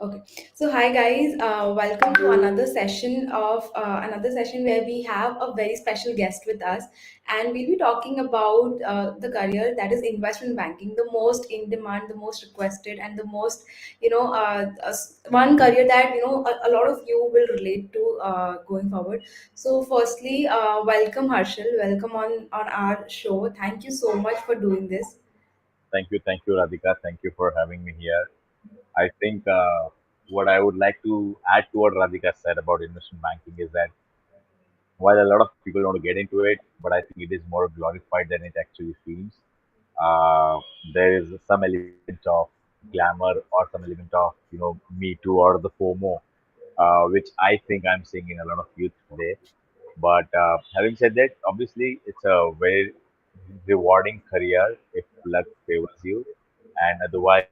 Okay. So hi guys, welcome to another session where we have a very special guest with us, and we'll be talking about the career that is investment banking, the most in demand, the most requested, and the most one career that a lot of you will relate to going forward. So firstly, welcome Harshal, welcome on our show. Thank you so much for doing this. Thank you, Radhika. Thank you for having me here. I think what I would like to add to what Radhika said about investment banking is that while a lot of people want to get into it, but I think it is more glorified than it actually seems. Uh, there is some element of glamour or some element of Me Too or the FOMO, which I think I'm seeing in a lot of youth today. But having said that, obviously it's a very rewarding career if luck favors you, and otherwise,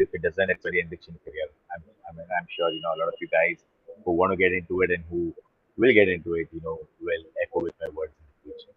if it doesn't, it's very enriching career. I'm sure a lot of you guys who want to get into it and who will get into it, will echo with my words in the future.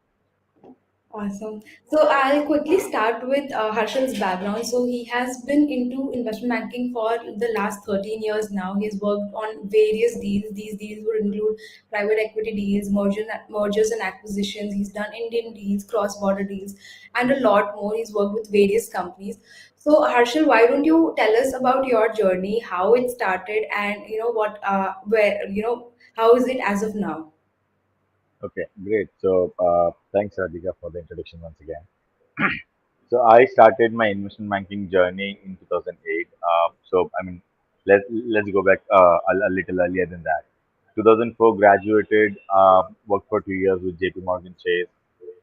Awesome. So I'll quickly start with Harshal's background. So he has been into investment banking for the last 13 years now. He's worked on various deals. These deals would include private equity deals, mergers and acquisitions. He's done Indian deals, cross-border deals, and a lot more. He's worked with various companies. So Harshal, why don't you tell us about your journey, how it started, and how is it as of now? Okay, great. So thanks, Radhika, for the introduction once again. So I started my investment banking journey in 2008. Let's go back a little earlier than that. 2004 graduated, worked for 2 years with JP Morgan Chase.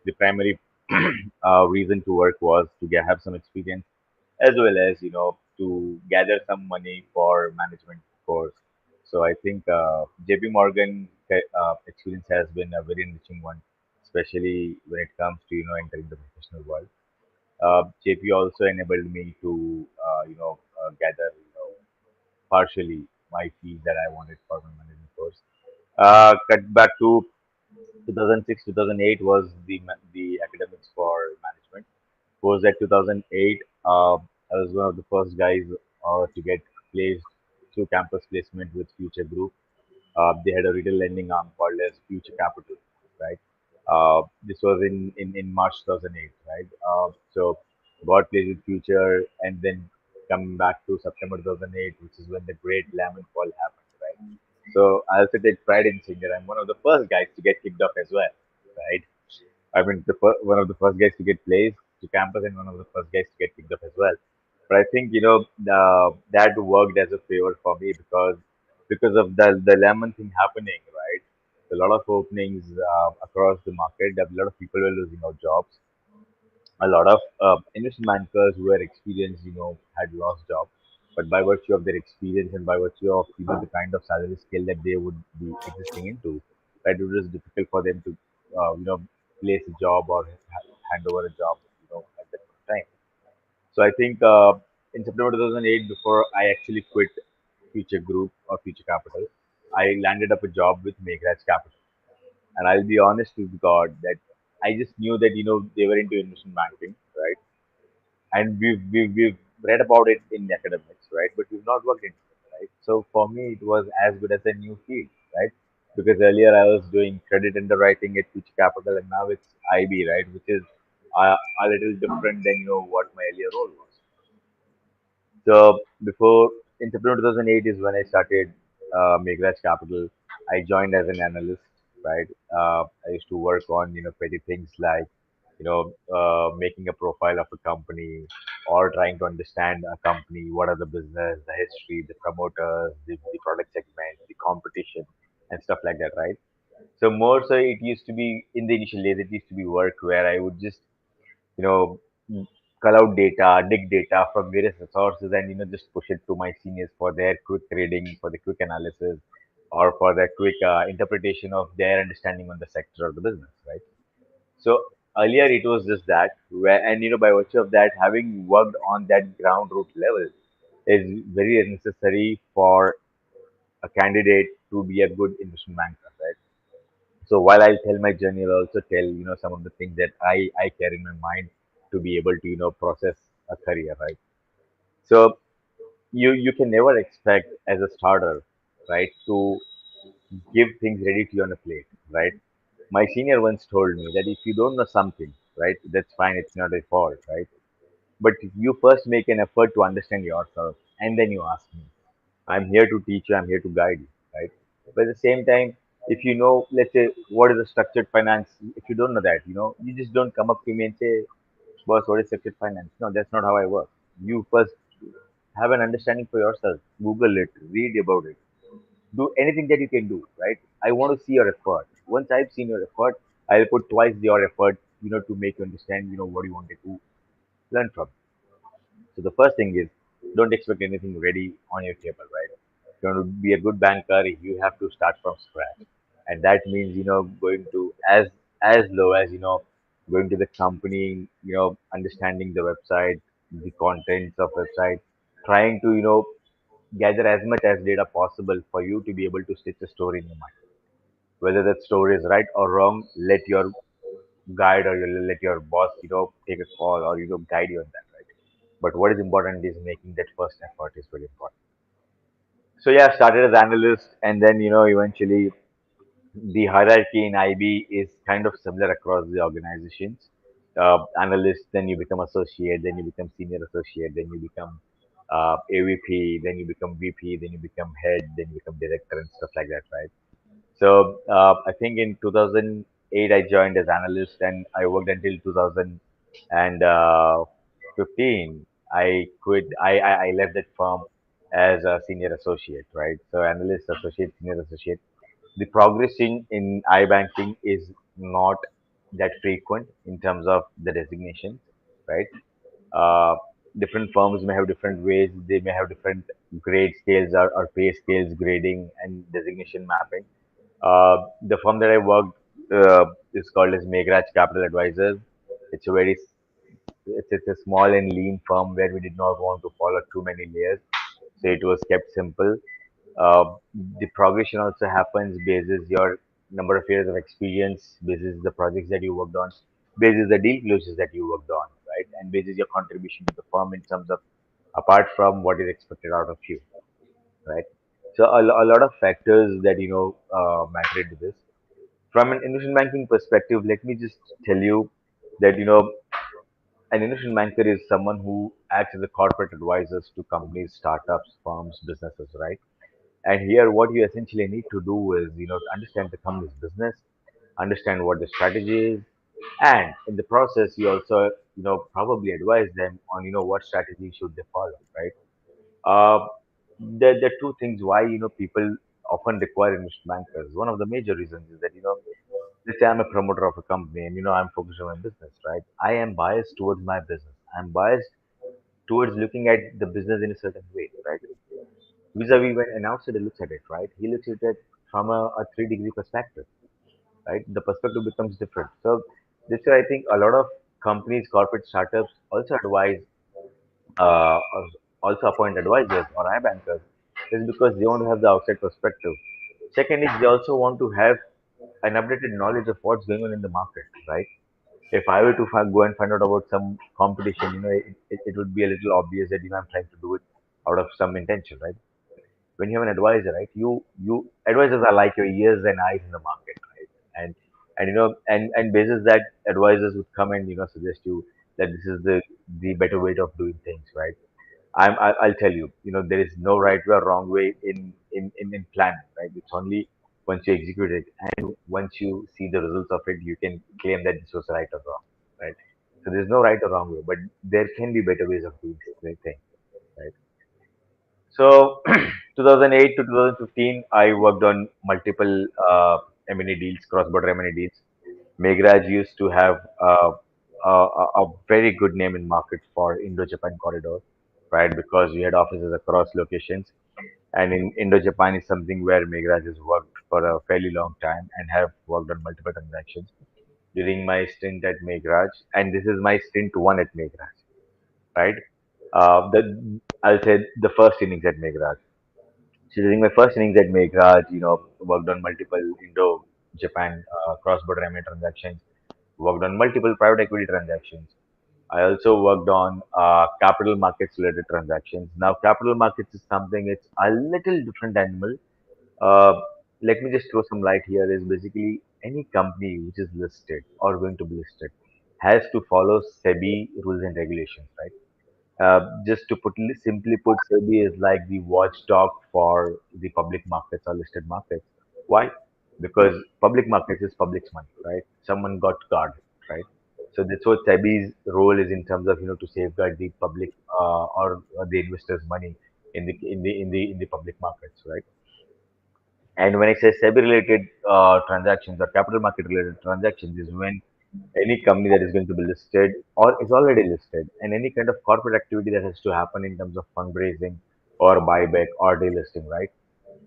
The primary reason to work was to have some experience as well as to gather some money for management course. So I think JP Morgan experience has been a very enriching one, especially when it comes to entering the professional world. JP also enabled me to gather partially my fees that I wanted for my management course. Cut back to 2006, 2008 was the academics for management. Was at 2008. I was one of the first guys to get placed through campus placement with Future Group. They had a retail lending arm called as Future Capital, right? This was in March 2008, right? So got placed with Future, and then coming back to September 2008, which is when the great Lehman fall happened, right? So I also take pride in saying that I'm one of the first guys to get kicked off as well, right? I mean, one of the first guys to get placed to campus and one of the first guys to get picked up as well. But I think that worked as a favor for me because of the lemon thing happening, right? A lot of openings across the market. A lot of people were losing out jobs. A lot of investment bankers who were experienced, had lost jobs. But by virtue of their experience and by virtue of the kind of salary scale that they would be existing into, right, it was difficult for them to place a job or hand over a job, at that point of time. So I think in September 2008, before I actually quit Future Group or Future Capital, I landed up a job with Meghraj Capital. And I'll be honest with God that I just knew that they were into investment banking, right? And we've read about it in academics, right? But we've not worked in it, right? So for me, it was as good as a new field, right? Because earlier I was doing credit underwriting at Future Capital, and now it's IB, right? Which is a little different than what my earlier role was. So before in September 2008 is when I started Meghraj Capital. I joined as an analyst, right? I used to work on petty things like making a profile of a company or trying to understand a company, what are the business, the history, the promoters, the product segment, the competition, and stuff like that, right? So more so, it used to be in the initial days. It used to be work where I would just you know, cull out data, dig data from various sources, and just push it to my seniors for their quick reading, for the quick analysis, or for their quick interpretation of their understanding on the sector or the business, right? So earlier it was just that, where and by virtue of that, having worked on that ground root level is very necessary for a candidate to be a good investment banker, right? So while I'll tell my journey, I'll also tell some of the things that I carry in my mind to be able to process a career, right? So you can never expect as a starter, right, to give things ready to you on a plate, right? My senior once told me that if you don't know something, right, that's fine, it's not a fault, right? But you first make an effort to understand yourself, and then you ask me. I'm here to teach you, I'm here to guide you, right? But at the same time, if you know, let's say, what is a structured finance, if you don't know that, you just don't come up to me and say, boss, what is structured finance? No, that's not how I work. You first have an understanding for yourself, Google it, read about it, do anything that you can do, right? I want to see your effort. Once I've seen your effort, I'll put twice your effort, to make you understand, what you wanted to learn from. So the first thing is, don't expect anything ready on your table, right? If you want to be a good banker, you have to start from scratch, and that means going to as low as going to the company, understanding the website, the contents of website, trying to gather as much as data possible for you to be able to stitch a story in your mind. Whether that story is right or wrong, let your guide or let your boss take a call or guide you on that, right? But what is important is making that first effort is very important. So yeah, I started as analyst, and then eventually the hierarchy in IB is kind of similar across the organizations. Analyst, then you become associate, then you become senior associate, then you become AVP, then you become VP, then you become head, then you become director and stuff like that, right? So I think in 2008 I joined as analyst, and I worked until 2015. I quit. I left that firm as a senior associate, right? So analyst, associate, senior associate. The progressing in iBanking is not that frequent in terms of the designations, right? Uh, Different firms may have different ways. They may have different grade scales or pay scales, grading and designation mapping. The firm that I worked is called as Meghraj Capital Advisors. It's a very it's a small and lean firm where we did not want to follow too many layers, so it was kept simple. Uh, the progression also happens basis your number of years of experience, basis the projects that you worked on, basis the deal closes that you worked on, right, and basis your contribution to the firm in terms of apart from what is expected out of you, right? So a lot of factors that matter into this. From an investment banking perspective, let me just tell you that an investment banker is someone who acts as a corporate advisors to companies, startups, firms, businesses, right? And here, what you essentially need to do is, understand the company's business, understand what the strategy is, and in the process, you also, probably advise them on, what strategy should they follow, right? Uh, there are two things why, people often require investment bankers. One of the major reasons is that, let's say I'm a promoter of a company and I'm focused on my business, right? I am biased towards my business. I'm biased towards looking at the business in a certain way, right? Vis-a-vis when an outsider looks at it, right? He looks at it from a 3-degree perspective, right? The perspective becomes different. So this way, I think a lot of companies, corporate startups also advise, uh, also appoint advisors or iBankers, is because they want to have the outside perspective. Second is they also want to have an updated knowledge of what's going on in the market, right? If I were to go and find out about some competition, it would be a little obvious that I'm trying to do it out of some intention, right? When you have an advisor, right? You advisors are like your ears and eyes in the market, right? And basis that advisors would come and suggest you that this is the better way of doing things, right? I'll tell you, there is no right way or wrong way in planning, right? It's only once you execute it and once you see the results of it, you can claim that this was right or wrong, right? So there's no right or wrong way, but there can be better ways of doing the thing, right? So 2008 to 2015, I worked on multiple M&A deals, cross-border M&A deals. Meghraj used to have a very good name in market for Indo-Japan corridor, right? Because we had offices across locations, and in Indo-Japan is something where Meghraj has worked for a fairly long time and have worked on multiple transactions during my stint at Meghraj, and this is my stint one at Meghraj, right? I'll say the first innings at Meghraj. So during my first innings at Meghraj, worked on multiple Indo-Japan cross-border M&A transactions, worked on multiple private equity transactions, I also worked on capital markets related transactions. Now, capital markets is something, it's a little different animal. Uh, Let me just throw some light here. Is basically any company which is listed or going to be listed has to follow SEBI rules and regulations, right? Just to simply put, SEBI is like the watchdog for the public markets or listed markets. Why? Because public markets is public's money, right? Someone got card, right? So that's what SEBI's role is in terms of to safeguard the public or the investors' money in the public markets, right? And when I say SEBI related transactions or capital market related transactions is when any company that is going to be listed or is already listed and any kind of corporate activity that has to happen in terms of fundraising or buyback or delisting, right?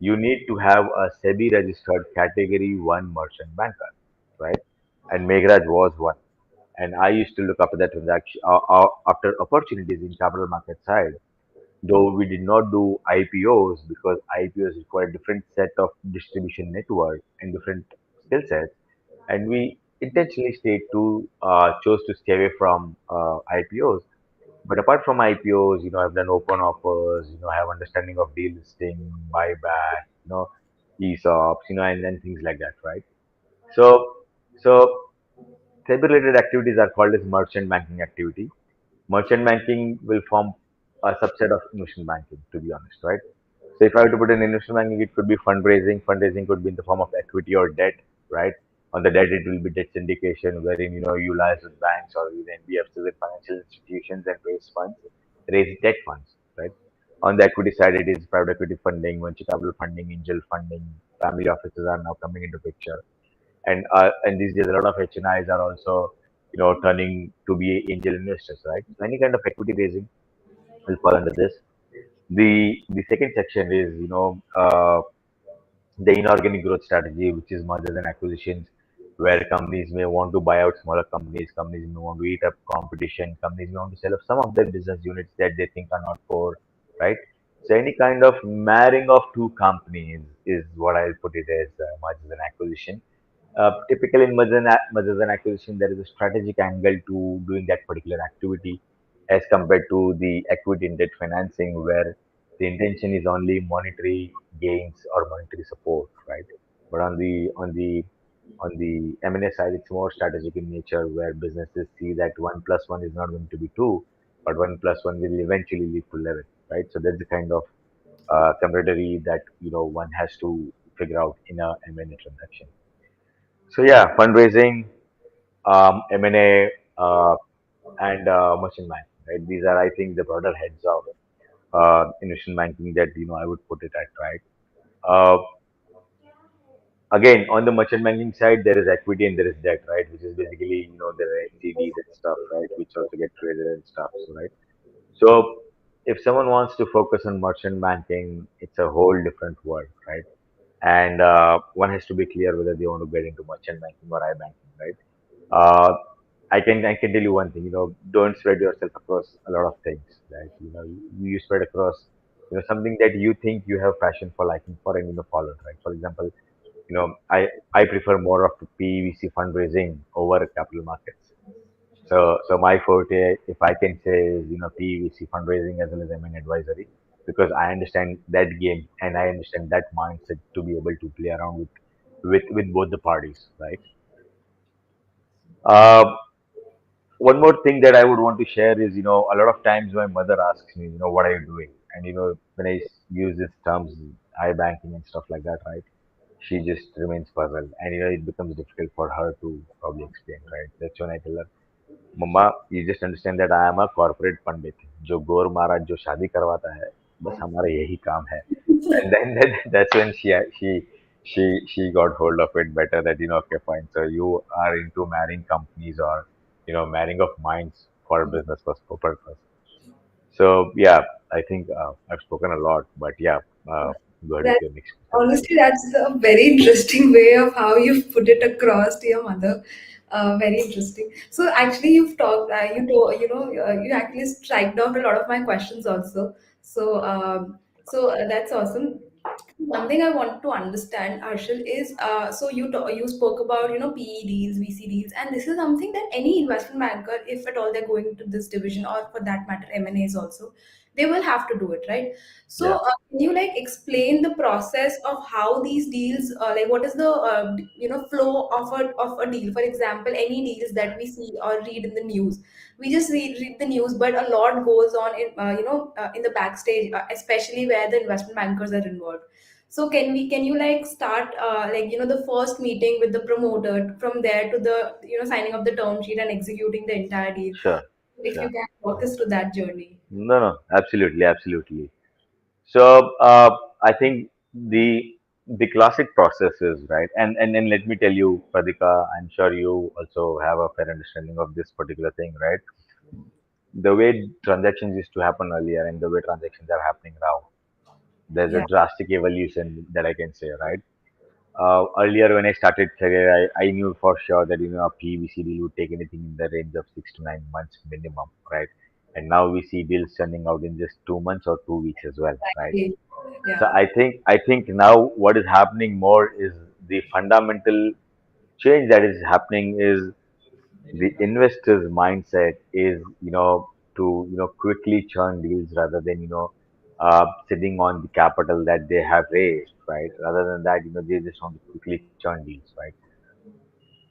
You need to have a SEBI registered category 1 merchant banker, right? And Meghraj was one. And I used to look after that transaction, after opportunities in capital market side, though we did not do IPOs because IPOs require a different set of distribution network and different skill sets, and we intentionally stayed to chose to stay away from IPOs. But apart from IPOs, I've done open offers, I have understanding of delisting, buyback, ESOPs, and things like that, right? So, so SEBI-related activities are called as merchant banking activity. Merchant banking will form a subset of investment banking, to be honest, right? So if I were to put in investment banking, it could be fundraising. Fundraising could be in the form of equity or debt, right? On the debt, it will be debt syndication, wherein you liaise with banks or with NBFCs and financial institutions and raise funds, raise debt funds, right? On the equity side, it is private equity funding, venture capital funding, angel funding. Family offices are now coming into picture, and these days a lot of HNIs are also turning to be angel investors, right? So any kind of equity raising will fall under this. The second section is the inorganic growth strategy, which is mergers and acquisitions, where companies may want to buy out smaller companies, companies may want to eat up competition, companies may want to sell off some of their business units that they think are not core, right? So any kind of marrying of two companies is what I'll put it as mergers and acquisition. Typically, in mergers and acquisition, there is a strategic angle to doing that particular activity as compared to the equity and debt financing, where the intention is only monetary gains or monetary support, right? But on the M&A side, it's more strategic in nature, where businesses see that 1 plus 1 is not going to be 2, but 1 plus 1 will eventually lead to 11, right? So that's the kind of camaraderie that one has to figure out in a M&A transaction. So yeah, fundraising, M&A, and merchant banking, right? These are, I think, the broader heads of investment banking that I would put it at, right? Uh, Again, on the merchant banking side, there is equity and there is debt, right? Which is basically there are NCDs and stuff, right? Which also get traded and stuff, so, right? So if someone wants to focus on merchant banking, it's a whole different world, right? And one has to be clear whether they want to get into merchant banking or iBanking, right? Uh, I can tell you one thing, don't spread yourself across a lot of things, right? You spread across something that you think you have passion for, liking for, and follow it, right? For example, I prefer more of the PVC fundraising over capital markets. So my forte, if I can say, is PVC fundraising as well as M&A advisory, because I understand that game and I understand that mindset to be able to play around with both the parties, right? Uh, One more thing that I would want to share is, a lot of times my mother asks me, what are you doing? And, when I use these terms, banking and stuff like that, right? She just remains puzzled. And, it becomes difficult for her to probably explain, right? That's when I tell her, Mama, you just understand that I am a corporate पंडित जो गौर महाराज जो शादी करवाता है बस हमारा यही काम है and then that's when she got hold of it better that okay, fine, so you are into marrying companies or marrying of minds for business purpose. So yeah, I think I've spoken a lot, but yeah, go ahead with That your next question, please. honestly, that's a very interesting way of how you've put it across to your mother. Very interesting. So actually, you've talked. You actually striked out a lot of my questions also. So that's awesome. One thing I want to understand, Arshil, is so you spoke about PE deals, VC deals, and this is something that any investment banker, if at all they're going to this division, or for that matter M&As also, they will have to do it, right? So Yeah, can you like explain the process of how these deals, like what is the flow of a deal? For example, any deals that we see or read in the news, we just read the news, but a lot goes on in in the backstage, especially where the investment bankers are involved. So can you like start the first meeting with the promoter, from there to the signing of the term sheet and executing the entire deal? sure, If you sure. can walk us through that journey. No, no, absolutely, absolutely. So I think the classic process is right, and let me tell you, Pradika, I'm sure you also have a fair understanding of this particular thing, right? The way transactions used to happen earlier and the way transactions are happening now, there's a Yeah. drastic evolution that I can say, right? Earlier when I started career, I knew for sure that a PVC deal would take anything in the range of 6 to 9 months minimum, right? And now we see deals turning out in just 2 months or 2 weeks as well, right? Exactly. So Yeah. I think now what is happening more is the fundamental change that is happening is the investor's mindset is to quickly churn deals rather than sitting on the capital that they have raised, right? Rather than that, they just want to quickly churn deals, right?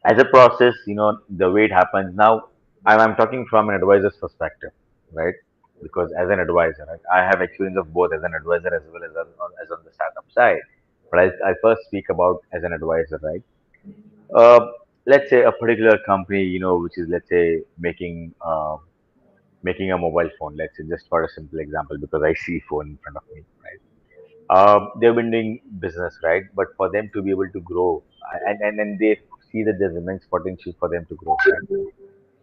As a process, the way it happens now, I'm talking from an advisor's perspective, right? Because as an advisor, right, I have experience of both as an advisor as well as on the startup side. But I first speak about as an advisor, right? Uh, let's say a particular company, which is let's say making a mobile phone. Let's say just for a simple example, because I see phone in front of me, right? They've been doing business, right? But for them to be able to grow, and they see that there's immense potential for them to grow, right?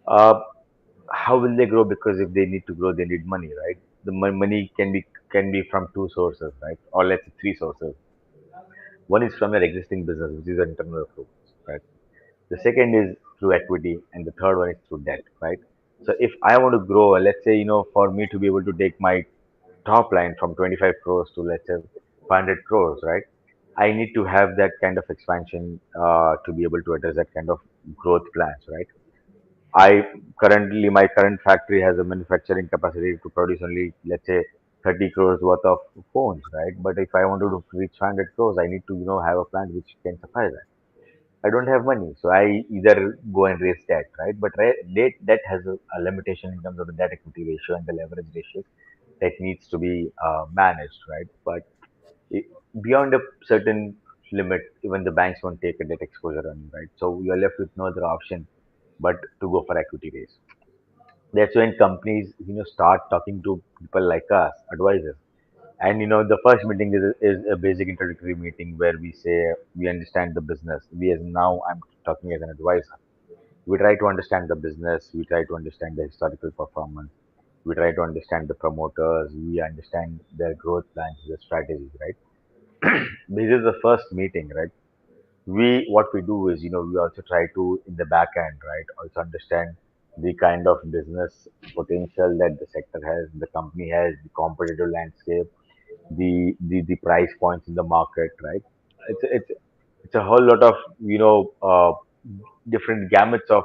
Uh, how will they grow? Because if they need to grow, they need money, right? The money can be from two sources, right? Or let's say three sources. One is from your existing business, which is internal accruals, right? The second is through equity, and the third one is through debt, right? So if I want to grow, let's say, for me to be able to take my top line from 25 crores to let's say 500 crores, right? I need to have that kind of expansion to be able to address that kind of growth plans, right? My current factory has a manufacturing capacity to produce only, let's say, 30 crores worth of phones, right? But if I wanted to reach 500 crores, I need to, have a plant which can suffice that. I don't have money, so I either go and raise debt, right? But debt has a limitation in terms of the debt equity ratio and the leverage ratio that needs to be managed, right? But i- beyond a certain limit, even the banks won't take a debt exposure on you, right? So you're left with no other option but to go for equity raise. That's when companies, start talking to people like us, advisors. And the first meeting is a basic introductory meeting where we say we understand the business. Now I'm talking as an advisor. We try to understand the business. We try to understand the historical performance. We try to understand the promoters. We understand their growth plans, their strategies, right? This is the first meeting, right? What we do is we also try to in the back end, right, also understand the kind of business potential that the sector has, the company has, the competitive landscape, the price points in the market, right? It's a whole lot of different gamuts of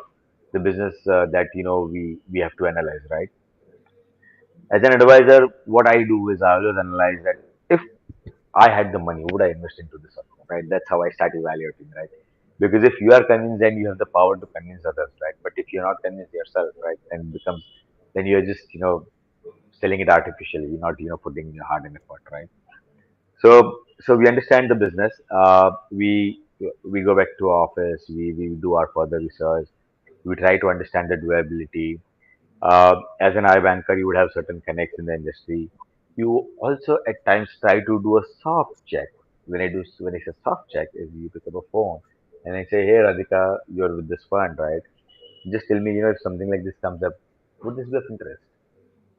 the business that we have to analyze, right? As an advisor, what I do is I always analyze that if I had the money, would I invest into this or not? Right? That's how I start evaluating, right? Because if you are convinced, then you have the power to convince others, right? But if you're not convinced yourself, right, then you're just, selling it artificially. You're not, putting in your heart and effort, right? So we understand the business. We go back to office. We do our further research. We try to understand the durability. As an iBanker, you would have certain connects in the industry. You also at times try to do a soft check. When I say soft check, is you pick up a phone and I say, "Hey, Radhika, you're with this fund, right? Just tell me, if something like this comes up, would this be of interest?"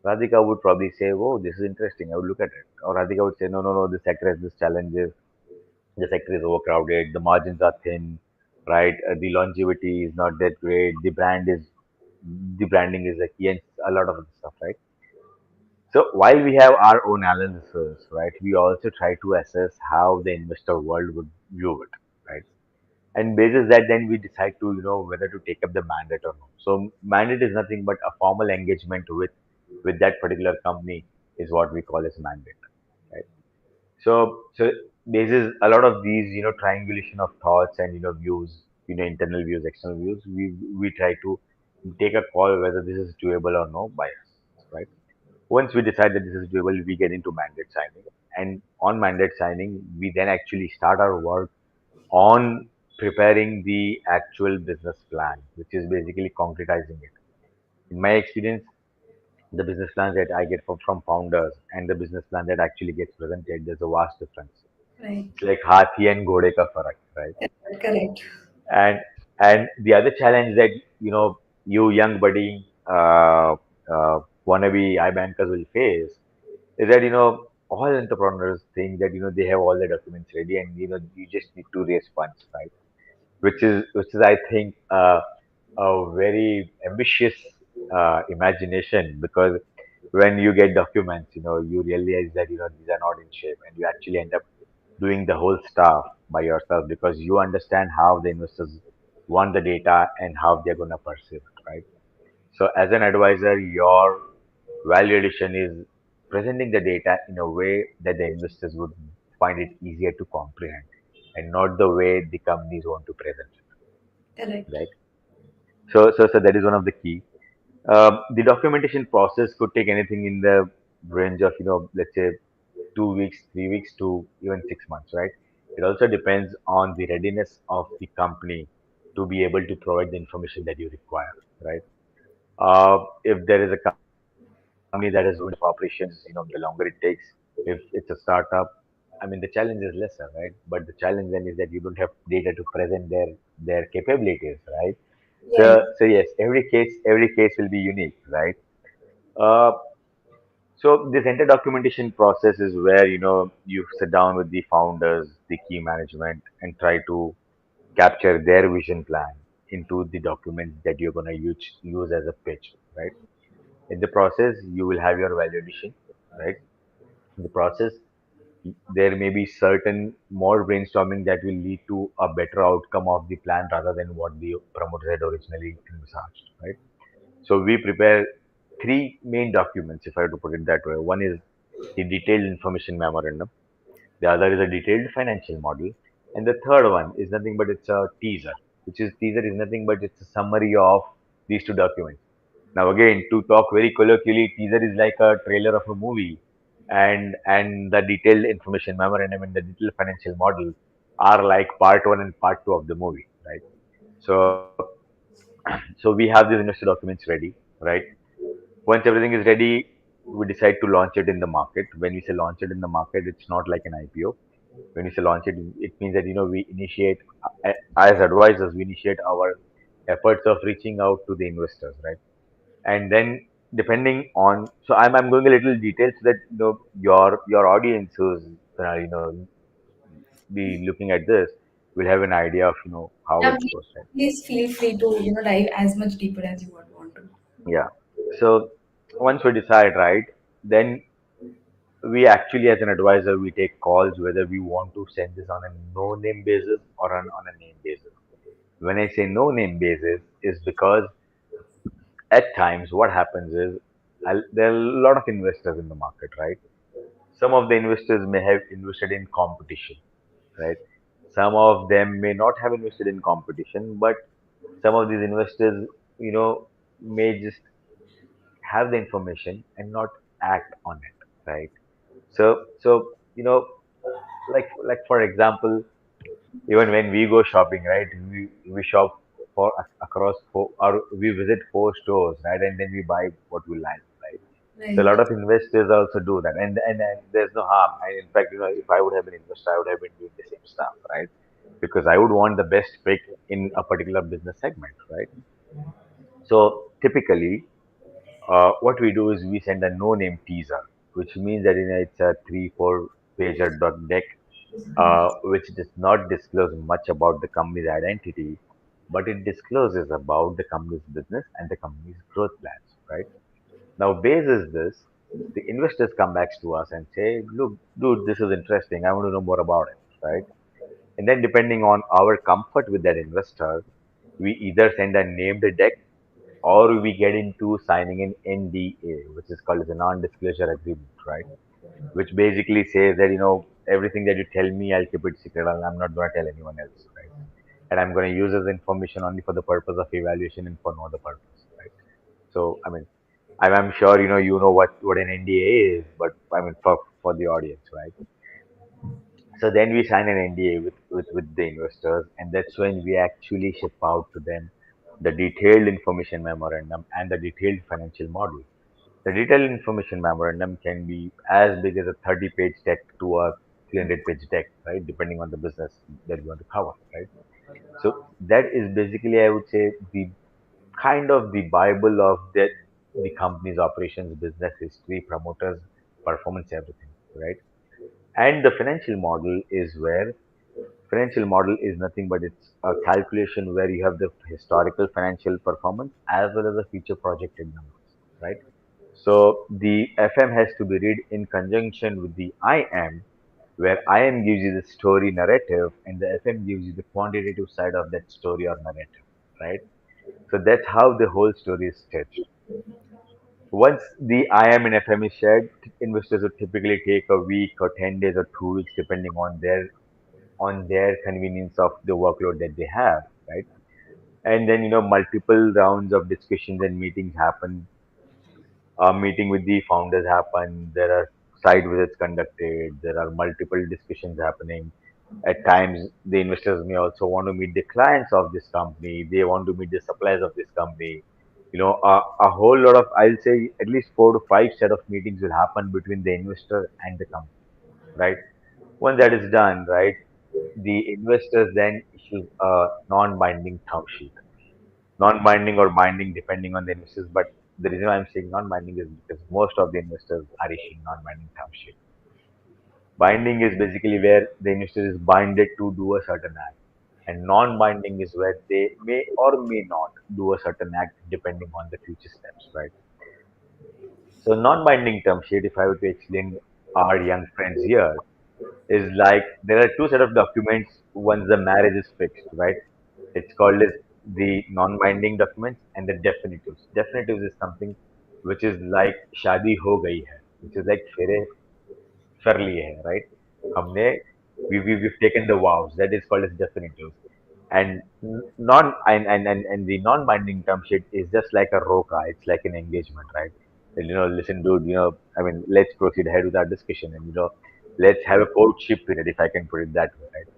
Radhika would probably say, "Oh, this is interesting. I would look at it." Or Radhika would say, "No, no, no. This sector has this challenges. The sector is overcrowded. The margins are thin, right? The longevity is not that great. The branding is like, yes, a lot of other stuff, right?" So while we have our own analysis, right, we also try to assess how the investor world would view it, right? And basis that, then we decide to, whether to take up the mandate or not. So mandate is nothing but a formal engagement with that particular company is what we call as mandate, right? So basis a lot of these, triangulation of thoughts and views, internal views, external views, we try to take a call whether this is doable or no by us, right? Once we decide that this is doable, we get into mandate signing. And on mandate signing, we then actually start our work on preparing the actual business plan, which is basically concretizing it. In my experience, the business plans that I get from founders and the business plan that actually gets presented, there's a vast difference. Right. It's like hathi and ghode ka farak, right? Correct. And and the other challenge that you young buddy wannabe iBankers will face is that all entrepreneurs think that they have all the documents ready and you just need to raise funds, right? Which is I think a very ambitious imagination, because when you get documents, you realize that these are not in shape, and you actually end up doing the whole stuff by yourself because you understand how the investors want the data and how they're going to perceive it, right? So as an advisor, your value addition is presenting the data in a way that the investors would find it easier to comprehend, and not the way the companies want to present it, Correct. right? So that is one of the key. The documentation process could take anything in the range of, let's say 2 weeks, 3 weeks to even 6 months, right? It also depends on the readiness of the company to be able to provide the information that you require, right? If there is a company that has owned operations, the longer it takes. If it's a startup, I mean, the challenge is lesser, right? But the challenge then is that you don't have data to present their capabilities, right? Yes. So yes, every case will be unique, right? Uh, so this entire documentation process is where you sit down with the founders, the key management, and try to capture their vision plan into the documents that you're gonna use as a pitch, right? In the process, you will have your value addition, right? In the process, there may be certain more brainstorming that will lead to a better outcome of the plan rather than what the promoter had originally envisaged, right? So we prepare three main documents, if I have to put it that way. One is the detailed information memorandum. The other is a detailed financial model. And the third one is nothing but it's a teaser, which is teaser is nothing but it's a summary of these two documents. Now again, to talk very colloquially, teaser is like a trailer of a movie, and the detailed information memorandum and the detailed financial model are like part one and part two of the movie, right? So so we have these investor documents ready, right? Once everything is ready, we decide to launch it in the market. When we say launch it in the market, it's not like an IPO. When we say launch it, it means that we initiate as advisors, we initiate our efforts of reaching out to the investors, right? And then depending on, so I'm going a little detailed so that your audience who's be looking at this will have an idea of how Yeah, it goes, right? please feel free to, dive as much deeper as you would want to. Yeah. So once we decide, right, then we actually, as an advisor, we take calls whether we want to send this on a no name basis or on a name basis. When I say no name basis, is because at times what happens is there are a lot of investors in the market, right? Some of the investors may have invested in competition, right? Some of them may not have invested in competition, but some of these investors, may just have the information and not act on it, right? So like for example, even when we go shopping, right, we shop across four, or we visit four stores, right, and then we buy what we like, right? So a Right. lot of investors also do that, and there's no harm. In fact, if I would have been an investor, I would have been doing the same stuff, right? Because I would want the best pick in a particular business segment, right? So typically, what we do is we send a no-name teaser, which means that it's a 3-4 pager deck, which does not disclose much about the company's identity, but it discloses about the company's business and the company's growth plans, right? Now, basis this. The investors come back to us and say, look, dude, this is interesting. I want to know more about it, right? And then depending on our comfort with that investor, we either send a named deck or we get into signing an NDA, which is called as a non-disclosure agreement, right? Which basically says that, everything that you tell me, I'll keep it secret and I'm not going to tell anyone else, right? And I'm going to use this information only for the purpose of evaluation and for no other purpose, right? So, I mean, I'm sure you know what an NDA is, but I mean for the audience, right? So then we sign an NDA with the investors, and that's when we actually ship out to them the detailed information memorandum and the detailed financial model. The detailed information memorandum can be as big as a 30-page deck to a 300-page deck, right? Depending on the business that you want to cover, right? So that is basically, I would say, the kind of the Bible of the company's operations, business history, promoters, performance, everything, right? And the financial model is nothing but it's a calculation where you have the historical financial performance as well as the future projected numbers, right? So the FM has to be read in conjunction with the IM, where IM gives you the story narrative and the FM gives you the quantitative side of that story or narrative, right? So that's how the whole story is stitched. Once the IM and FM is shared, investors would typically take a week or 10 days or 2 weeks, depending on their convenience of the workload that they have, right? And then multiple rounds of discussions and meetings happen. A meeting with the founders happen. There are site visits conducted. There are multiple discussions happening. At times, the investors may also want to meet the clients of this company. They want to meet the suppliers of this company. A whole lot of, I'll say, at least 4 to 5 set of meetings will happen between the investor and the company, right? Once that is done, right, the investors then issue a non-binding term sheet. Non-binding or binding depending on the investors, but the reason why I'm saying non-binding is because most of the investors are issuing non-binding term sheet. Binding is basically where the investor is binded to do a certain act, and non-binding is where they may or may not do a certain act depending on the future steps, right? So non-binding term sheet, if I were to explain our young friends here, is like there are two set of documents once the marriage is fixed, right? It's called as the non-binding documents and the definitives. Definitives is something which is like शादी हो गई है, which is like फिरे कर लिए है, right? हमने we've taken the vows. That is called as definitives. And and the non-binding term sheet is just like a roka. It's like an engagement, right? And, listen, dude. I mean, let's proceed ahead with our discussion, and let's have a courtship period, if I can put it that way, right?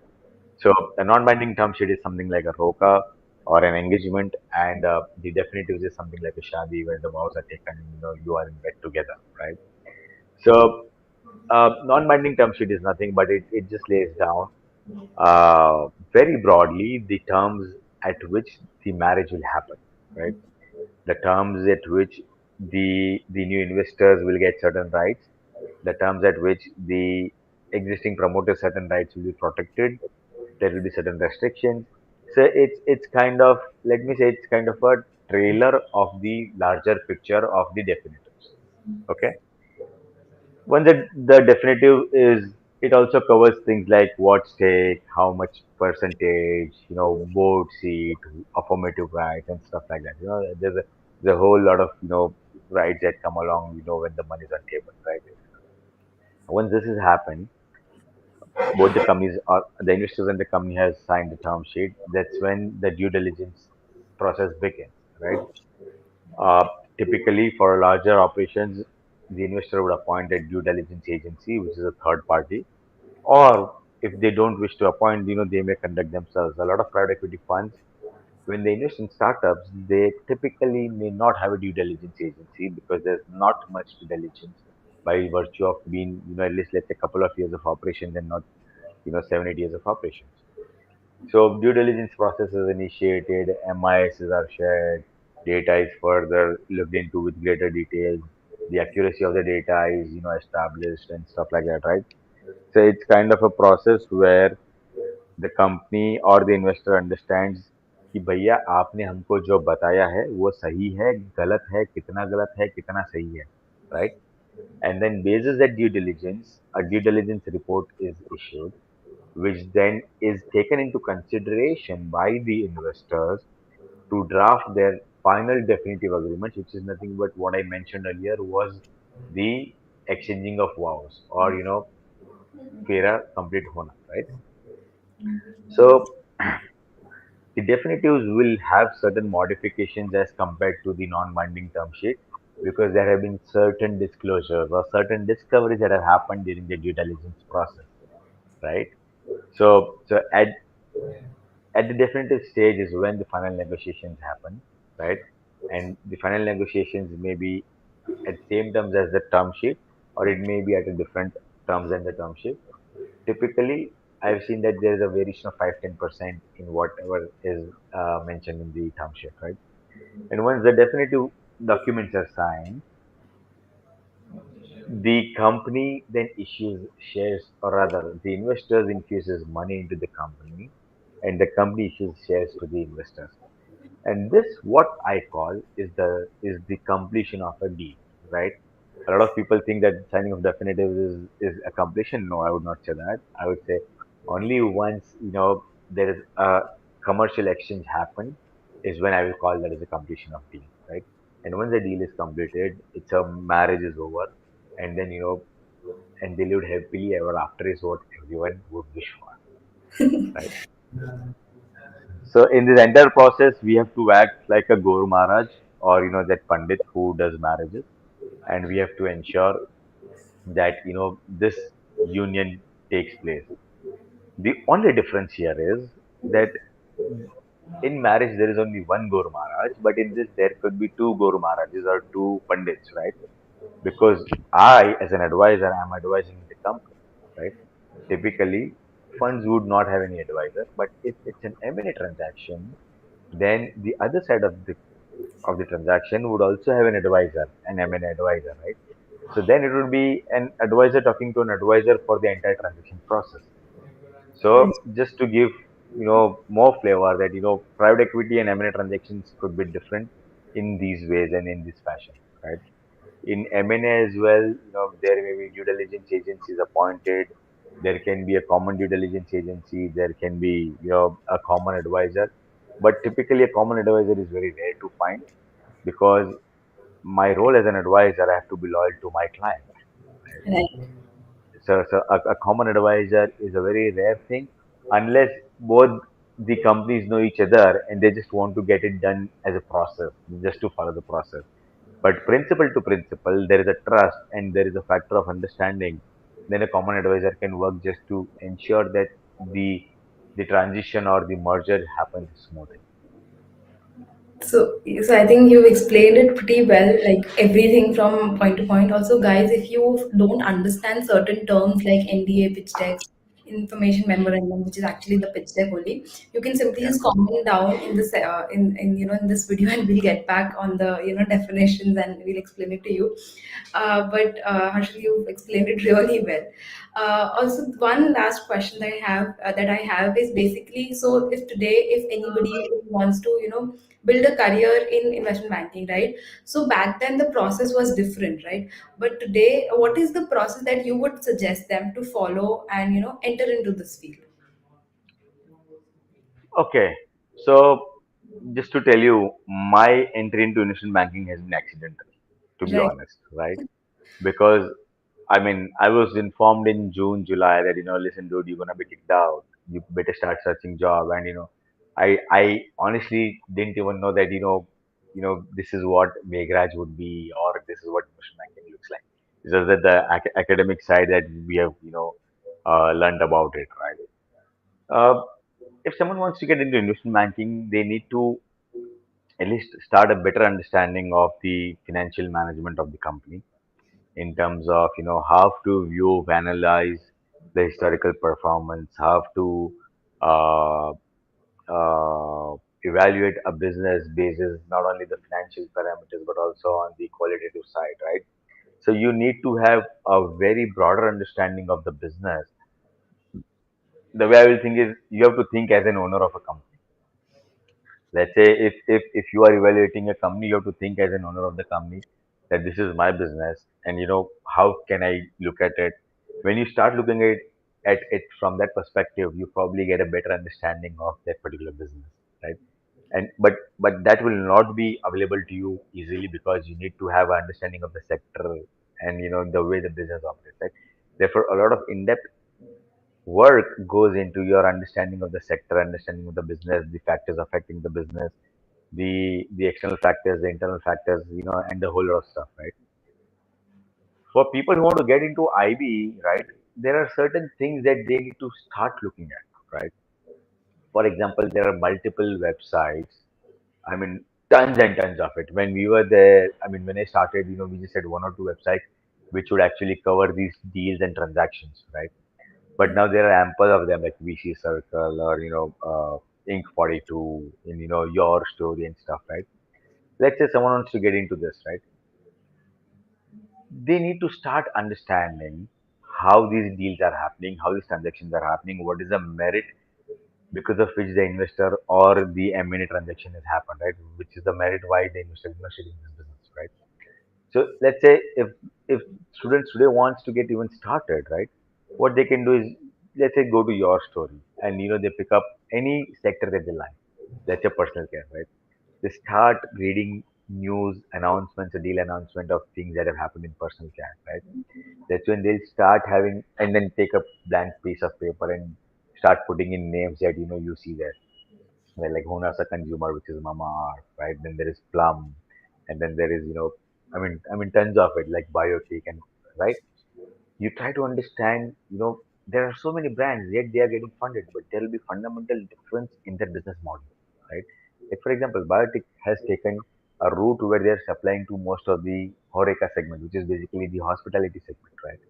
So a non-binding term sheet is something like a roka or an engagement, and the definitives is something like a shadi, where the vows are taken. You are in bed together, right? So non-binding term sheet is nothing, but it just lays down very broadly the terms at which the marriage will happen, right? The terms at which the new investors will get certain rights, the terms at which the existing promoters certain rights will be protected. There will be certain restrictions. So it's kind of, let me say, it's kind of a trailer of the larger picture of the definitives. Okay. When the definitive is, it also covers things like what stake, how much percentage, board seat, affirmative rights and stuff like that. There's a whole lot of rights that come along, when the money is on table, right? Once this has happened, both the companies or the investors and the company has signed the term sheet. That's when the due diligence process begins, right? Uh, Typically, for larger operations, the investor would appoint a due diligence agency, which is a third party, or if they don't wish to appoint, they may conduct themselves. A lot of private equity funds, when they invest in startups, they typically may not have a due diligence agency because there's not much due diligence by virtue of being, at least let's say a couple of years of operations and not, 7, 8 years of operations. So due diligence process is initiated, MISs are shared, data is further looked into with greater details, the accuracy of the data is, established and stuff like that, right? So it's kind of a process where the company or the investor understands कि भैया आपने हमको जो बताया है वो सही है, गलत है, कितना सही है, right? And then basis that due diligence, a due diligence report is issued, which then is taken into consideration by the investors to draft their final definitive agreement, which is nothing but what I mentioned earlier was the exchanging of vows, or fera complete hona, right? So the definitives will have certain modifications as compared to the non-binding term sheet, because there have been certain disclosures or certain discoveries that have happened during the due diligence process, right? So at the definitive stage is when the final negotiations happen, right? And the final negotiations may be at same terms as the term sheet, or it may be at a different terms than the term sheet. Typically, I've seen that there is a variation of 5-10% in whatever is mentioned in the term sheet, right? And once the definitive documents are signed, the company then issues shares, or rather, the investors infuses money into the company, and the company issues shares to the investors. And this, what I call, is the completion of a deal, right? A lot of people think that signing of definitives is a completion. No, I would not say that. I would say only once there is a commercial exchange happen is when I will call that as a completion of deal, right? And once the deal is completed, it's a marriage is over, and then and they lived happily ever after is what everyone would wish for, right? So in this entire process, we have to act like a Guru Maharaj, or that Pandit who does marriages, and we have to ensure that this union takes place. The only difference here is that in marriage there is only one Guru Maharaj, but in this there could be two Guru Maharajas or two Pandits, right? Because I, as an advisor, am advising the company, right? Typically, funds would not have any advisor, but if it's an M&A transaction, then the other side of the transaction would also have an advisor, an M&A advisor, right? So then it would be an advisor talking to an advisor for the entire transaction process. So Right. just to give more flavor that private equity and M&A transactions could be different in these ways and in this fashion, right? In M&A as well, there may be due diligence agencies appointed. There can be a common due diligence agency. There can be a common advisor, but typically a common advisor is very rare to find, because my role as an advisor, I have to be loyal to my client. Right. So a common advisor is a very rare thing, unless both the companies know each other and they just want to get it done as a process, just to follow the process. But principle to principle, there is a trust and there is a factor of understanding. Then a common advisor can work just to ensure that the transition or the merger happens smoothly. So I think you've explained it pretty well, like everything from point to point. Also, guys, if you don't understand certain terms like NDA, pitch decks, information memorandum, which is actually the pitch deck only, you can simply Yeah. just comment down in this in in this video, and we'll get back on the definitions, and we'll explain it to you. But Harshal, you've explained it really well. Also, one last question that I have is basically, so if today, if anybody wants to build a career in investment banking, right? So back then the process was different, right? But today, what is the process that you would suggest them to follow and enter into this field? Okay. So just to tell you, my entry into investment banking has been accidental, to be Right. honest, right? Because I mean, I was informed in June, July that listen, dude, you're gonna be kicked out. You better start searching job, and I honestly didn't even know that this is what Meghraj would be, or this is what investment banking looks like. It's just that the academic side that we have learned about it, right? Uh, if someone wants to get into investment banking, they need to at least start a better understanding of the financial management of the company, in terms of how to view, analyze the historical performance, how to uh, uh, evaluate a business basis not only the financial parameters but also on the qualitative side, right? So you need to have a very broader understanding of the business. The way I will think is, you have to think as an owner of a company. Let's say if you are evaluating a company, you have to think as an owner of the company. that this is my business, and how can I look at it. When you start looking at it from that perspective, you probably get a better understanding of that particular business, right? And but that will not be available to you easily, because you need to have an understanding of the sector and the way the business operates, right? Therefore, a lot of in-depth work goes into your understanding of the sector, understanding of the business, the factors affecting the business, the external factors, the internal factors, and the whole lot of stuff, right? For people who want to get into IB, right, there are certain things that they need to start looking at, right? For example, there are multiple websites. I mean, tons and tons of it. When we were there, I mean, when I started, we just had one or two websites which would actually cover these deals and transactions, right? But now there are ample of them, like VC Circle or Inc 42, and Your Story and stuff, right? Let's say someone wants to get into this, right? They need to start understanding how these deals are happening, how these transactions are happening, what is the merit because of which the investor or the M&A transaction has happened, right? Which is the merit why the investor invested in this business, right? So let's say if students today wants to get even started, right? What they can do is, let's say, go to Your Story, and they pick up any sector that they like. Let's say personal care, right? They start reading news announcements, a deal announcement of things that have happened in personal care, right? That's when they'll start having, and then take a blank piece of paper and start putting in names that you see there. Well, like Hona's a consumer, which is Mama Earth, right? Then there is Plum, and then there is I mean tons of it like Biotic and right. You try to understand, there are so many brands yet they are getting funded, but there will be fundamental difference in their business model, right? Like for example, Biotic has taken a route where they are supplying to most of the Horeca segment, which is basically the hospitality segment, right?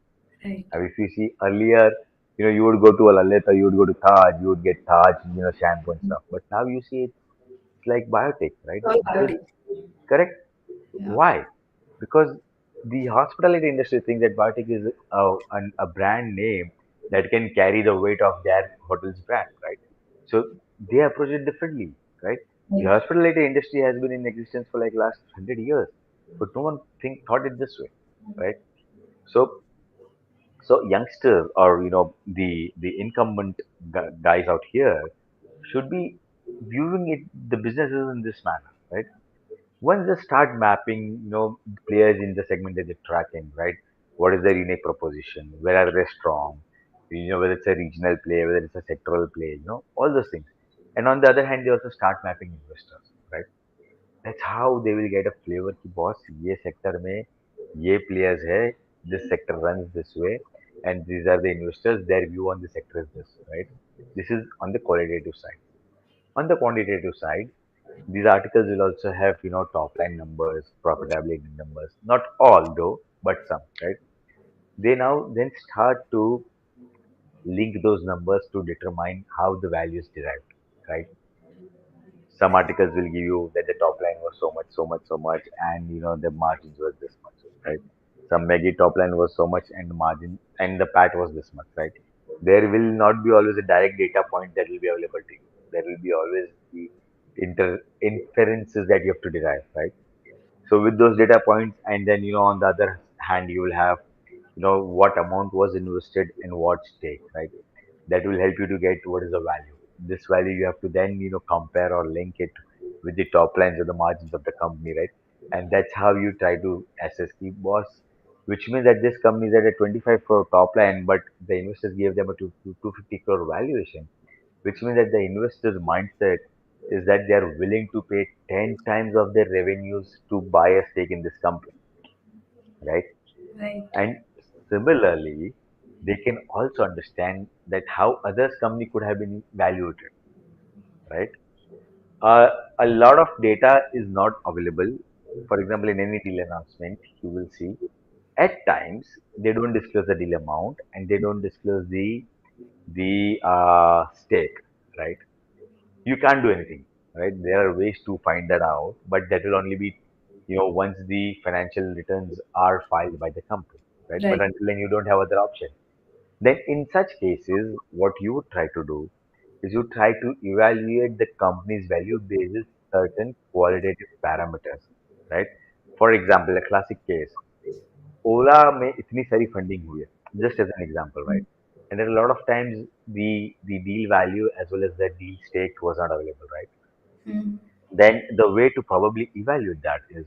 Right. And if you see earlier, you would go to a Lalita, you would go to Taj, you would get Taj, shampoo and stuff. But now you see it's like Biotech, right? All Because biotech. correct. Yeah. Why? Because the hospitality industry thinks that Biotech is a brand name that can carry the weight of their hotel's brand, right? So they approach it differently, right? The Right. hospitality industry has been in existence for like last 100 years, but no one thought it this way, right? So youngsters, or the incumbent guys out here should be viewing it the businesses in this manner, right? Once they start mapping, players in the segment that they're tracking, right? What is their unique proposition? Where are they strong? Whether it's a regional play, whether it's a sectoral play, all those things. And on the other hand, they also start mapping investors, right? That's how they will get a flavor कि boss ये sector में ये players है, this sector runs this way, and these are the investors, their view on the sector is this, right? This is on the qualitative side. On the quantitative side, these articles will also have top line numbers, profitability numbers, not all though, but some, right? They now then start to link those numbers to determine how the value is derived, right? Some articles will give you that the top line was so much, so much, so much, and the margins was this much, right? Some maybe top line was so much and the margin and the PAT was this much, right? There will not be always a direct data point that will be available to you. There will be always the inferences that you have to derive, right? So with those data points, and then on the other hand, you will have what amount was invested and what stake, right? That will help you to get what is the value. This value you have to then compare or link it with the top lines or the margins of the company, right? And that's how you try to assess the boss, which means that this company is at a 25 crore top line, but the investors gave them a 250 crore valuation, which means that the investor's mindset is that they are willing to pay 10 times of their revenues to buy a stake in this company, right? Right. And similarly, they can also understand that how others company could have been valued, right? Uh, a lot of data is not available. For example, in any deal announcement, you will see at times they don't disclose the deal amount and they don't disclose the stake, right? You can't do anything, right? There are ways to find that out, but that will only be once the financial returns are filed by the company, right? But Right. until then, you don't have other option. Then in such cases, what you would try to do is you try to evaluate the company's value basis certain qualitative parameters, right? For example, a classic case, ओला में इतनी सारी funding हुई है, just as an example, right? And then a lot of times the deal value as well as the deal stake was not available, right? Hmm. Then the way to probably evaluate that is,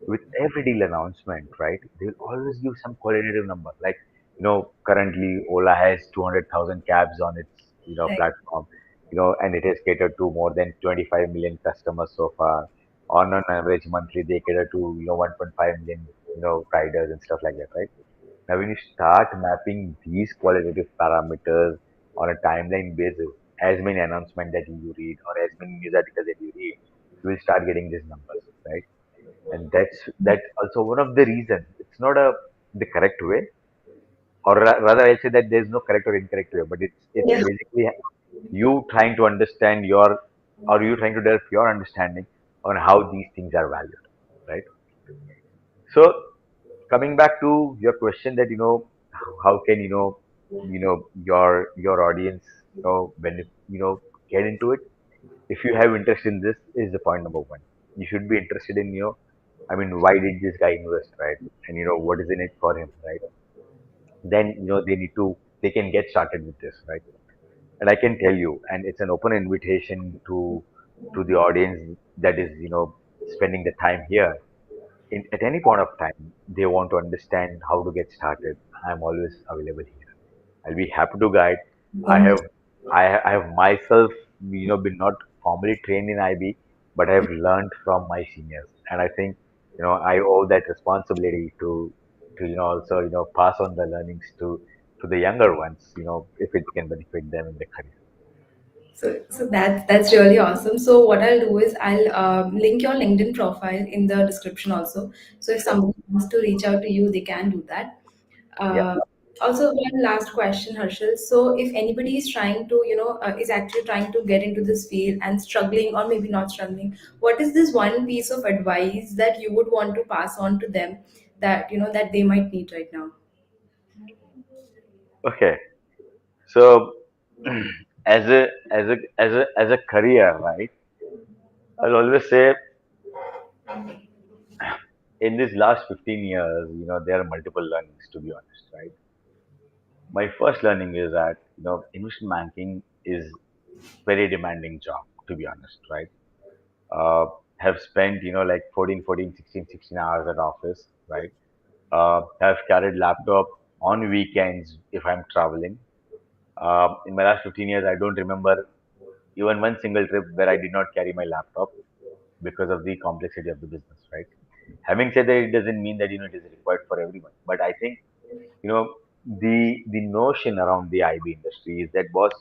with every deal announcement, right, they will always give some qualitative number. Like, currently Ola has 200,000 cabs on its, Right. platform, and it has catered to more than 25 million customers so far. On an average monthly, they cater to, 1.5 million, riders and stuff like that, right? Now, when you start mapping these qualitative parameters on a timeline basis, as many announcements that you read or as many news articles that you read, you will start getting these numbers, right? And that's also one of the reasons. It's not the correct way, or rather, I'll say that there's no correct or incorrect way, but it's Yeah. basically you trying to understand or you trying to develop your understanding on how these things are valued, right? So coming back to your question that how can your audience get into it. If you have interest in this, is the point number one. You should be interested in I mean, why did this guy invest, right? And what is in it for him, right? Then they can get started with this, right? And I can tell you, and it's an open invitation to the audience that is spending the time here. At any point of time they want to understand how to get started, I'm always available here. I'll be happy to guide. I Um, have I have myself been not formally trained in IB, but I have learned from my seniors, and I think I owe that responsibility to also pass on the learnings to the younger ones, if it can benefit them in their career. so that's really awesome. So what I'll do is I'll link your LinkedIn profile in the description also. So if Sure. somebody wants to reach out to you, they can do that. Yeah. Uh, Also, one last question, Harshal. So, if anybody is trying to, is actually trying to get into this field and struggling, or maybe not struggling, what is this one piece of advice that you would want to pass on to them that that they might need right now? Okay. So as a career, right? I'll always say in this last 15 years, there are multiple learnings, to be honest, right? My first learning is that, investment banking is very demanding job, to be honest, right? Uh, have spent, like 16 hours at office, right? Have carried laptop on weekends if I'm traveling. In my last 15 years, I don't remember even one single trip where I did not carry my laptop because of the complexity of the business, right? Having said that, it doesn't mean that it is required for everyone. But I think you know the notion around the IB industry is that, boss,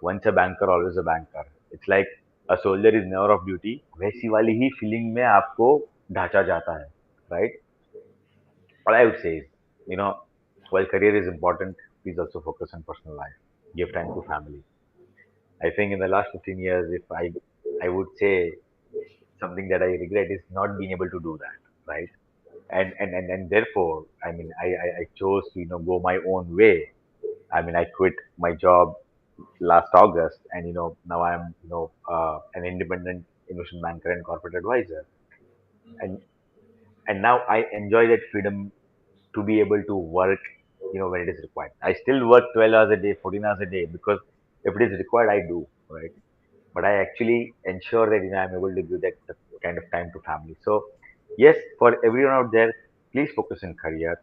once a banker, always a banker. It's like a soldier is never off duty. वैसी वाली ही feeling में आपको ढांचा जाता है, right? What I would say is, you know, while career is important, please also focus on personal life. Give time to family. I think in the last 15 years, if I would say something that I regret is not being able to do that, right? And therefore, I mean, I chose to go my own way. I mean, I quit my job last August, and now I'm an independent investment banker and corporate advisor, and now I enjoy that freedom to be able to work when it is required. I still work 12 hours a day, 14 hours a day, because if it is required, I do, right? But I actually ensure that I'm able to give that kind of time to family. So yes, for everyone out there, please focus on career,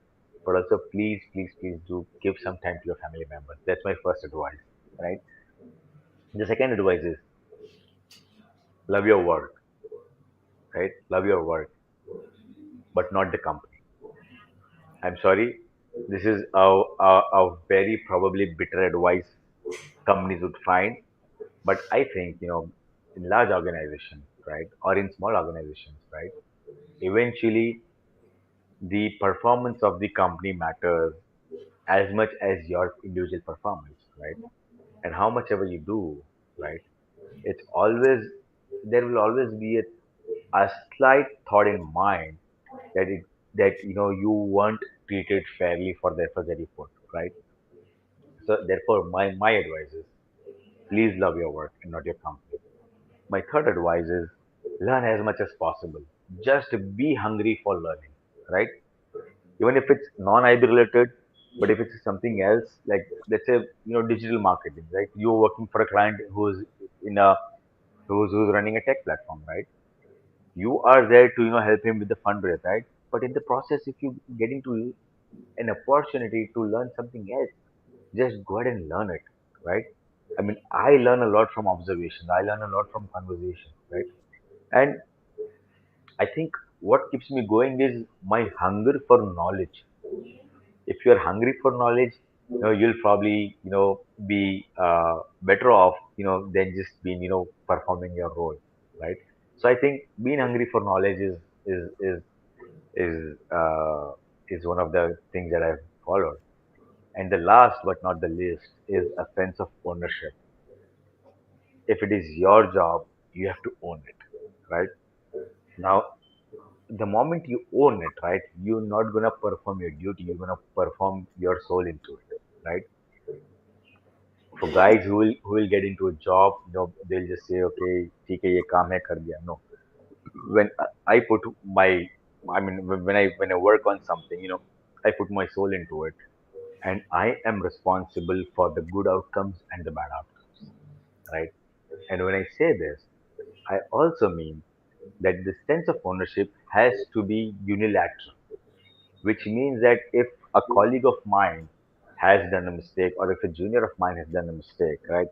but also please do give some time to your family members. That's my first advice, right? The second advice is love your work, right? Love your work, but not the company. I'm sorry, this is a very probably bitter advice companies would find, but I think in large organizations, right, or in small organizations, right, eventually the performance of the company matters as much as your individual performance, right? And how much ever you do, right? It's always there will always be a slight thought in mind that you weren't treated fairly for the efforts that you put, right? So therefore, my advice is please love your work and not your company. My third advice is learn as much as possible. just be hungry for learning, right? Even if it's non-IB related, but if it's something else, like let's say, digital marketing, right? You're working for a client who's in a who's running a tech platform, right? You are there to, help him with the fundraise, right? But in the process, if you get into an opportunity to learn something else, just go ahead and learn it, right? I mean, I learn a lot from observation. I learn a lot from conversation, right? And I think what keeps me going is my hunger for knowledge. If you're hungry for knowledge, you'll probably, be better off, than just being, performing your role, right? So I think being hungry for knowledge is is is uh, is one of the things that I've followed. And the last but not the least is a sense of ownership. If it is your job, you have to own it, right? Now, the moment you own it, right, you're not gonna perform your duty. You're gonna perform your soul into it, right? For guys who will get into a job, they'll just say, okay, ठीक है ये काम है कर दिया. No, when I put my, I mean, when I work on something, I put my soul into it, and I am responsible for the good outcomes and the bad outcomes, right? And when I say this, I also mean that the sense of ownership has to be unilateral, which means that if a colleague of mine has done a mistake, or if a junior of mine has done a mistake, right?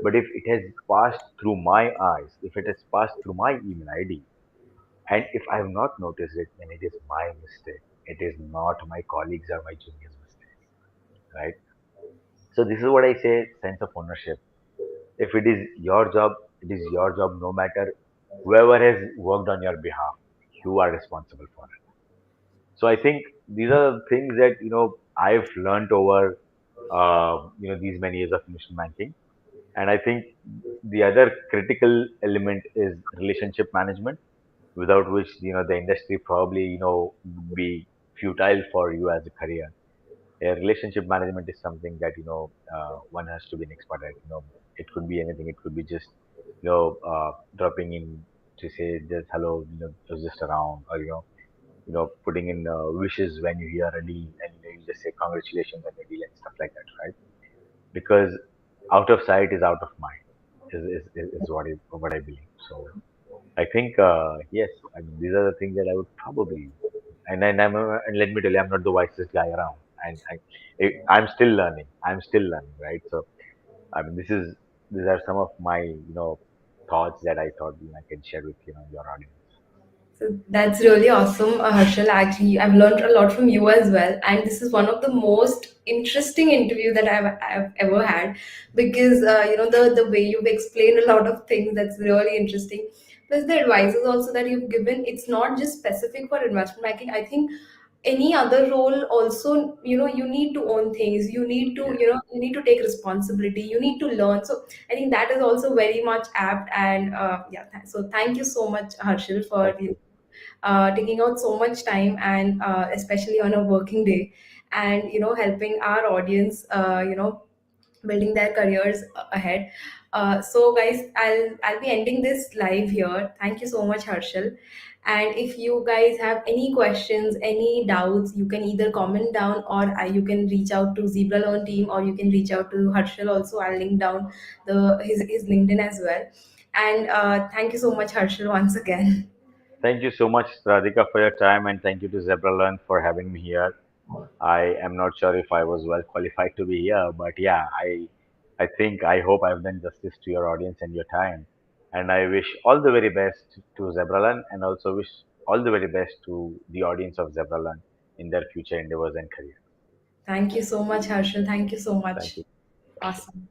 But if it has passed through my eyes, if it has passed through my email ID, and if I have not noticed it, then it is my mistake. It is not my colleagues or my juniors' mistake, right? So this is what I say: sense of ownership. If it is your job, it is your job, no matter whoever has worked on your behalf. You are responsible for it. So I think these are the things that I've learned over these many years of investment banking. And I think the other critical element is relationship management, without which the industry probably would be futile for you as a career. Relationship management is something that one has to be an expert at. It could be anything. It could be just dropping in to say just hello, just around, or putting in wishes when you hear a deal, and you just say congratulations on your deal and stuff like that, right? Because out of sight is out of mind, is what I believe. So I think yes, I mean, these are the things that I would probably, and let me tell you, I'm not the wisest guy around, and I'm still learning. I'm still learning, right? So I mean, these are some of my thoughts that I thought I can share with your audience. So that's really awesome, Harshal. Actually, I've learned a lot from you as well, and this is one of the most interesting interview that I've ever had, because the way you've explained a lot of things, that's really interesting. Plus the advices also that you've given, it's not just specific for investment banking. I think any other role also, you need to own things. You need to, Yes, you need to take responsibility. You need to learn. So I think that is also very much apt. And yeah, so thank you so much, Harshal, for thank you. taking out so much time, and especially on a working day, and helping our audience, building their careers ahead. So guys, I'll be ending this live here. Thank you so much, Harshal. And if you guys have any questions, any doubts, you can either comment down, or you can reach out to Zebra Learn team, or you can reach out to Harshal also. I'll link down his LinkedIn as well. And thank you so much, Harshal, once again. Thank you so much, Radhika, for your time, and thank you to Zebraland for having me here. I am not sure if I was well qualified to be here, but yeah, I think I hope I've done justice to your audience and your time. And I wish all the very best to Zebraland, and also wish all the very best to the audience of Zebraland in their future endeavors and career. Thank you so much, Harshal. Thank you so Thank much. you. Awesome.